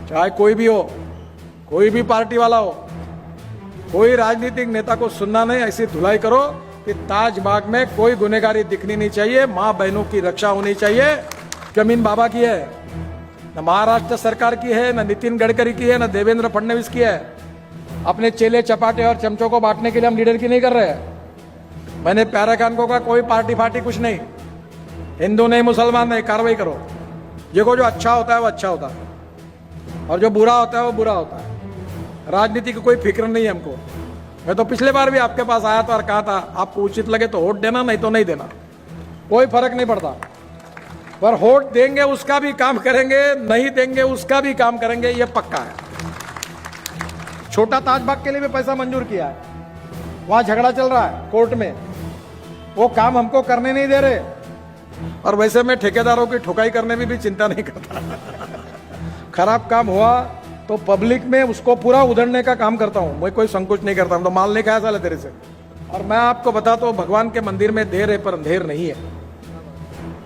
चाहे कोई भी हो, कोई भी पार्टी वाला हो, कोई राजनीतिक नेता को सुनना नहीं। ऐसी धुलाई करो कि ताजबाग में कोई गुनहगारी दिखनी नहीं चाहिए, मां बहनों की रक्षा होनी चाहिए। जमीन बाबा की है, न महाराष्ट्र सरकार की है, न नितिन गडकरी की है, न देवेंद्र फडणवीस की है। अपने चेले चपाटे और चमचों को बांटने के लिए हम लीडर की नहीं कर रहे हैं। मैंने प्यारे खान को कहा कोई पार्टी फार्टी कुछ नहीं, हिंदू नहीं मुसलमान नहीं, कार्रवाई करो। देखो जो अच्छा होता है वो अच्छा होता है और जो बुरा होता है वो बुरा होता है। राजनीति की कोई फिक्र नहीं है हमको। मैं तो पिछले बार भी आपके पास आया था और कहा था आपको उचित लगे तो वोट देना, नहीं तो नहीं देना, कोई फर्क नहीं पड़ता। पर वोट देंगे उसका भी काम करेंगे, नहीं देंगे उसका भी काम करेंगे, ये पक्का है। छोटा ताजबाग के लिए भी पैसा मंजूर किया है, वहां झगड़ा चल रहा है कोर्ट में, वो काम हमको करने नहीं दे रहे। और वैसे मैं ठेकेदारों की ठुकाई करने में भी चिंता नहीं करता। खराब काम हुआ तो पब्लिक में उसको पूरा उधड़ने का काम करता हूं, मैं कोई संकोच नहीं करता हूं। तो माल नहीं खाया साले तेरे से। और मैं आपको बताता हूं, भगवान के मंदिर में देर है पर अंधेर नहीं है।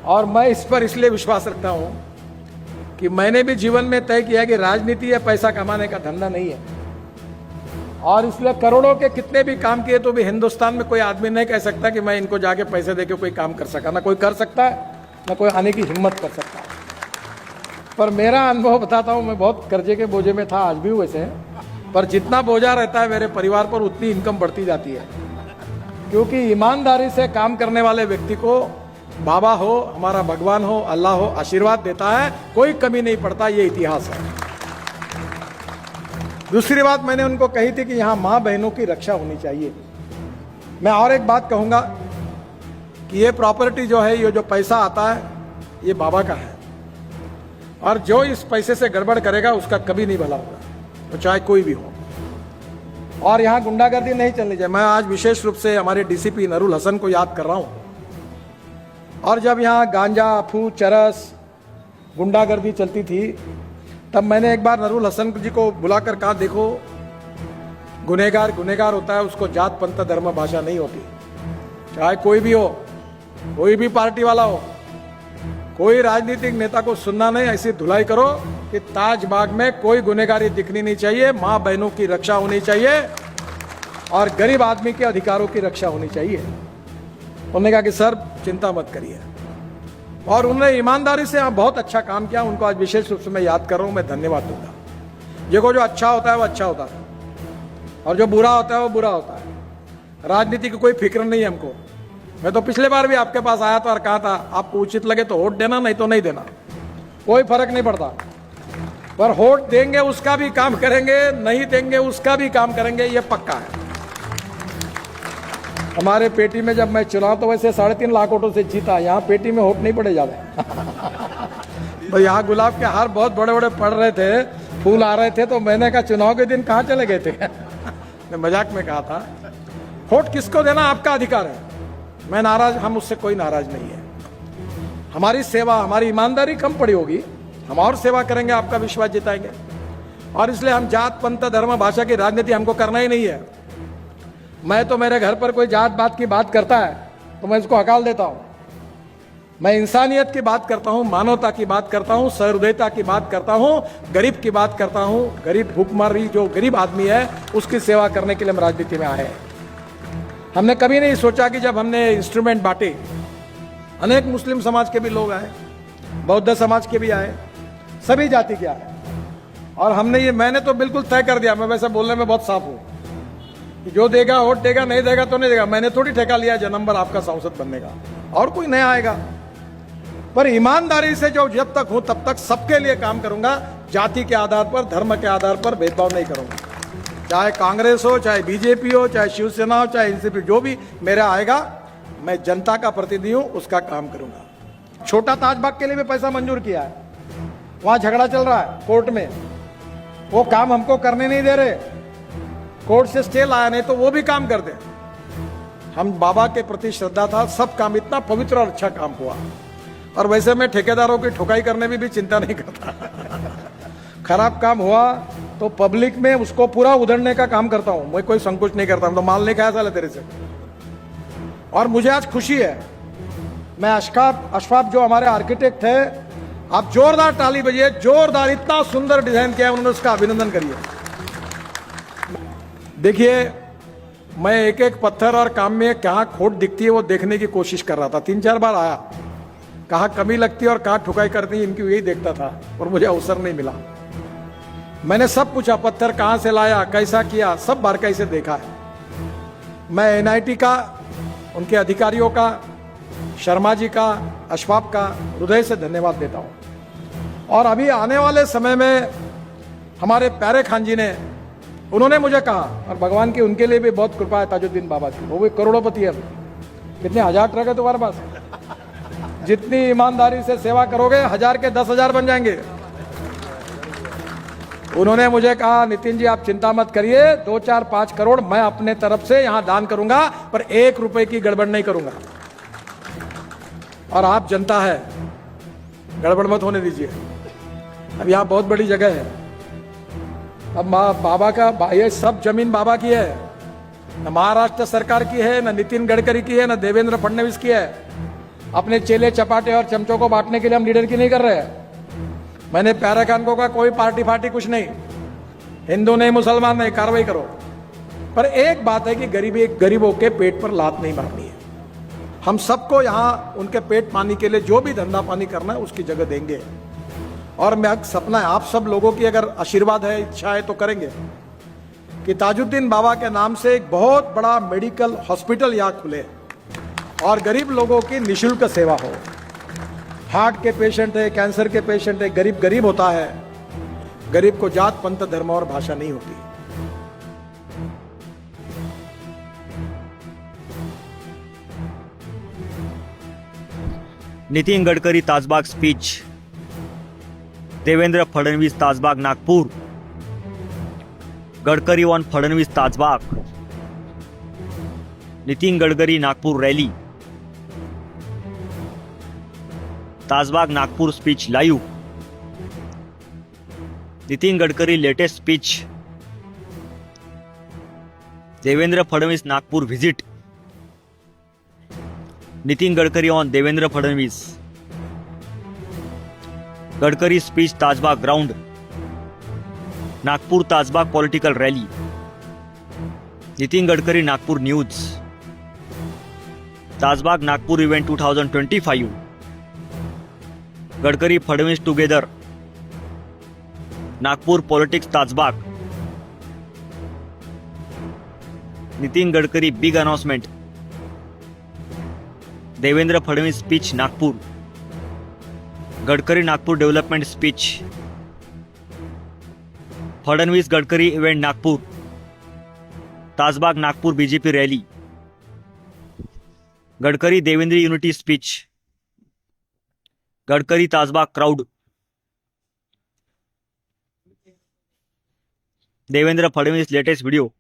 और मैं इस पर इसलिए विश्वास रखता हूं कि मैंने भी जीवन में तय किया कि राजनीति या पैसा कमाने का धंधा नहीं है। और इसलिए करोड़ों के कितने भी काम किए तो भी हिंदुस्तान में कोई आदमी नहीं कह सकता कि मैं इनको जाके पैसे देके कोई काम कर सका। ना कोई कर सकता है, ना कोई आने की हिम्मत कर सकता है। पर मेरा अनुभव बताता हूं, मैं बहुत कर्जे के बोझे में था, आज भी वैसे, पर जितना बोझा रहता है मेरे परिवार पर उतनी इनकम बढ़ती जाती है। क्योंकि ईमानदारी से काम करने वाले व्यक्ति को बाबा हो, हमारा भगवान हो, अल्लाह हो, आशीर्वाद देता है, कोई कमी नहीं पड़ता। ये इतिहास है। दूसरी बात मैंने उनको कही थी कि यहां मां बहनों की रक्षा होनी चाहिए। मैं और एक बात कहूंगा कि ये प्रॉपर्टी जो है, ये जो पैसा आता है, ये बाबा का है। और जो इस पैसे से गड़बड़ करेगा उसका कभी नहीं भला होगा, तो चाहे कोई भी हो। और यहां गुंडागर्दी नहीं चलनी चाहिए। मैं आज विशेष रूप से हमारे डीसीपी नरुल हसन को याद कर रहा हूं। और जब यहां गांजा, अफू, चरस, गुंडागर्दी चलती थी, तब मैंने एक बार नरुल हसन जी को बुलाकर कहा, देखो गुनहगार गुनहगार होता है, उसको जात पंथ धर्म भाषा नहीं होती। चाहे कोई भी हो, कोई भी पार्टी वाला हो, कोई राजनीतिक नेता को सुनना नहीं। ऐसी धुलाई करो कि ताजबाग में कोई गुनहगारी दिखनी नहीं चाहिए, मां बहनों की रक्षा होनी चाहिए और गरीब आदमी के अधिकारों की रक्षा होनी चाहिए। उन्होंने कहा कि सर चिंता मत करिए। और उन्होंने ईमानदारी से यहाँ बहुत अच्छा काम किया। उनको आज विशेष रूप से मैं याद कर रहा हूं, मैं धन्यवाद दूंगा। देखो जो अच्छा होता है वो अच्छा होता है और जो बुरा होता है वो बुरा होता है। राजनीति की कोई फिक्र नहीं है हमको। मैं तो पिछले बार भी आपके पास आया था और कहा था आपको उचित लगे तो वोट देना, नहीं तो नहीं देना, कोई फर्क नहीं पड़ता। पर वोट देंगे उसका भी काम करेंगे, नहीं देंगे उसका भी काम करेंगे, ये पक्का है। हमारे पेटी में जब मैं चुनाव तो वैसे 3.5 लाख वोटों से जीता, यहाँ पेटी में वोट नहीं पड़े ज्यादा। तो यहाँ गुलाब के हार बहुत बड़े बड़े पड़ रहे थे, फूल आ रहे थे, तो मैंने कहा चुनाव के दिन कहाँ चले गए थे। मैं मजाक में कहा था। वोट किसको देना आपका अधिकार है। मैं नाराज, हम उससे कोई नाराज नहीं है। हमारी सेवा, हमारी ईमानदारी कम पड़ी होगी, हम और सेवा करेंगे, आपका विश्वास जिताएंगे। और इसलिए हम जात पंथ धर्म भाषा की राजनीति हमको करना ही नहीं है। मैं तो मेरे घर पर कोई जात बात की बात करता है तो मैं इसको हकाल देता हूं। मैं इंसानियत की बात करता हूं, मानवता की बात करता हूं, सहृदयता की बात करता हूं, गरीब की बात करता हूं। गरीब भूखमरी जो गरीब आदमी है उसकी सेवा करने के लिए हम राजनीति में आए हैं। हमने कभी नहीं सोचा कि जब हमने इंस्ट्रूमेंट बांटे, अनेक मुस्लिम समाज के भी लोग आए, बौद्ध समाज के भी आए, सभी जाति के आए। और मैंने तो बिल्कुल तय कर दिया, मैं वैसे बोलने में बहुत साफ हूं कि जो देगा वोट देगा, नहीं देगा तो नहीं देगा। मैंने थोड़ी ठेका लिया जन्म भर आपका सांसद बनने का, और कोई नया आएगा। पर ईमानदारी से जो जब तक हूं तब तक सबके लिए काम करूंगा। जाति के आधार पर, धर्म के आधार पर भेदभाव नहीं करूंगा। चाहे कांग्रेस हो, चाहे बीजेपी हो, चाहे शिवसेना हो, चाहे एनसीपी, जो भी मेरा आएगा, मैं जनता का प्रतिनिधि हूं, उसका काम करूंगा। छोटा ताजबाग के लिए भी पैसा मंजूर किया है, वहां झगड़ा चल रहा है कोर्ट में, वो काम हमको करने नहीं दे रहे। कोर्ट से स्टे लाया, नहीं तो वो भी काम कर दे। हम बाबा के प्रति श्रद्धा था, सब काम इतना पवित्र और अच्छा काम हुआ। और वैसे मैं ठेकेदारों की ठुकाई करने में भी चिंता नहीं करता। खराब काम हुआ तो पब्लिक में उसको पूरा उधड़ने का काम करता हूं, मैं कोई संकोच नहीं करता। तो माल नहीं खाया साले तेरे से। और मुझे आज खुशी है, मैं अशफाक जो हमारे आर्किटेक्ट है, आप जोरदार ताली बजिए, जोरदार, इतना सुंदर डिजाइन किया है उन्होंने, उसका अभिनंदन करिए। देखिए, मैं एक एक पत्थर और काम में कहाँ खोट दिखती है वो देखने की कोशिश कर रहा था। 3-4 बार आया, कहाँ कमी लगती है और कहाँ ठुकाई करती है, इनकी यही देखता था और मुझे अवसर नहीं मिला। मैंने सब पूछा, पत्थर कहाँ से लाया, कैसा किया, सब बारकाई से देखा है। मैं एनआईटी का, उनके अधिकारियों का, शर्मा जी का, अशफाक का हृदय से धन्यवाद देता हूँ। और अभी आने वाले समय में हमारे प्यारे खान जी ने, उन्होंने मुझे कहा, और भगवान की उनके लिए भी बहुत कृपा है ताजुद्दीन बाबा की, वो भी करोड़पति है। कितने 1000 ट्रक है तुम्हारे पास? जितनी ईमानदारी से सेवा करोगे 1000 के 10,000 बन जाएंगे। उन्होंने मुझे कहा, नितिन जी आप चिंता मत करिए, 2, 4, 5 करोड़ मैं अपने तरफ से यहां दान करूंगा, पर 1 रुपए की गड़बड़ नहीं करूंगा। और आप जनता है, गड़बड़ मत होने दीजिए। अब यहां बहुत बड़ी जगह है, अब बाबा का, ये सब जमीन बाबा की है, न महाराष्ट्र सरकार की है, न नितिन गडकरी की है, न देवेंद्र फडणवीस की है। अपने चेले चपाटे और चमचों को बांटने के लिए हम लीडर की नहीं कर रहे हैं। मैंने प्यारे खान को कहा, कोई पार्टी फार्टी कुछ नहीं, हिंदू नहीं, मुसलमान नहीं, कार्रवाई करो। पर एक बात है कि गरीबों के पेट पर लात नहीं मारनी है। हम सबको यहां उनके पेट पानी के लिए जो भी धंधा पानी करना है उसकी जगह देंगे। और मैं सपना है, आप सब लोगों की अगर आशीर्वाद है, इच्छा है तो करेंगे कि ताजुद्दीन बाबा के नाम से एक बहुत बड़ा मेडिकल हॉस्पिटल यहां खुले और गरीब लोगों की निःशुल्क सेवा हो। हार्ट के पेशेंट है, कैंसर के पेशेंट है, गरीब गरीब होता है। गरीब को जात पंथ धर्म और भाषा नहीं होती। Nitin Gadkari Tajbagh speech, Devendra Fadnavis Tajbagh Nagpur, Gadkari on Fadnavis Tajbagh, Nitin Gadkari Nagpur rally, Tajbagh Nagpur speech live, Nitin Gadkari latest speech, Devendra Fadnavis Nagpur visit, Nitin Gadkari on Devendra Fadnavis, Gadkari speech Tajbagh ground, Nagpur Tajbagh political rally, Nitin Gadkari Nagpur news, Tajbagh Nagpur event 2025, Gadkari Fadnavis together, Nagpur politics Tajbagh, Nitin Gadkari big announcement, Devendra Fadnavis speech Nagpur, Gadkari Nagpur development speech, Fadnavis Gadkari event Nagpur, Tajbagh Nagpur BJP rally, Gadkari Devendra unity speech, Gadkari Tajbagh crowd, Devendra Fadnavis latest video,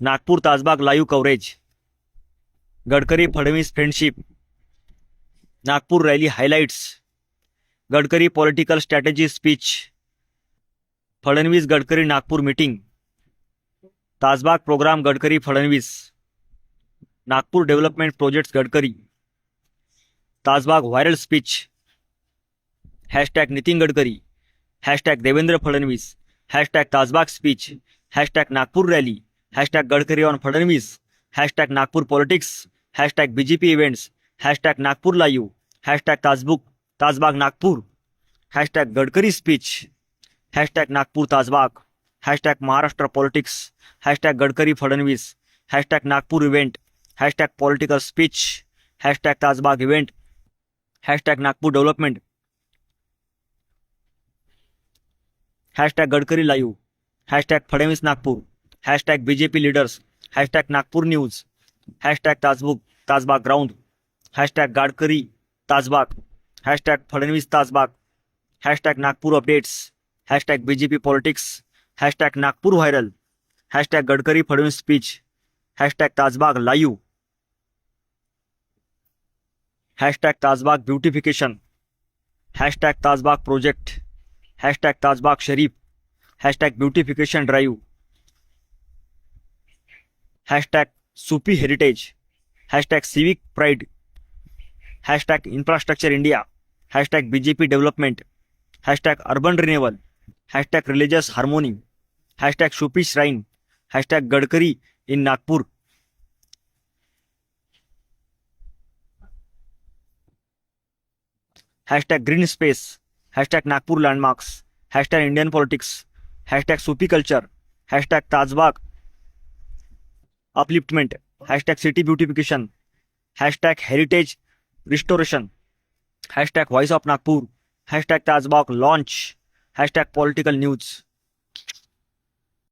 Nagpur Tajbagh live coverage, Gadkari Fadnavis friendship, Nagpur rally highlights, Gadkari political strategy speech, Fadnavis Gadkari Nagpur meeting, Tajbagh programme Gadkari Fadnavis, Nagpur development projects Gadkari, Tajbagh viral speech, hashtag Nitin Gadkari, hashtag Devendra Fadnavis, hashtag Tajbagh speech, hashtag Nagpur rally, hashtag Gadkari on Fadnavis, hashtag Nagpur politics, hashtag BJP events, hashtag Nagpur live, hashtag Tajbagh Nagpur, hashtag Gadkari speech, hashtag Nagpur Tajbagh, hashtag Maharashtra politics, hashtag Gadkari Fadnavis, hashtag Nagpur event, hashtag political speech, hashtag Tajbagh event, hashtag Nagpur development, hashtag Gadkari live, hashtag Fadnavis Nagpur, hashtag BJP leaders, hashtag Nagpur news, hashtag Tajbagh ground, hashtag Gadkari Tajbagh, hashtag Fadnavis Tajbagh, hashtag Nagpur updates, hashtag BJP politics, hashtag Nagpur viral, hashtag Gadkari Fadnavis speech, hashtag Tajbagh live, hashtag Tajbagh beautification, hashtag Tajbagh project, hashtag Tajbagh Sharif, hashtag beautification drive, hashtag Sufi heritage, hashtag civic pride, hashtag infrastructure India, hashtag BJP development, hashtag urban renewal, hashtag religious harmony, hashtag Sufi shrine, hashtag Gadkari in Nagpur, hashtag green space, hashtag Nagpur landmarks, hashtag Indian politics, hashtag Sufi culture, hashtag Tajbagh upliftment, hashtag city beautification, hashtag heritage restoration, hashtag voice of Nagpur, hashtag Tajbagh launch, hashtag political news.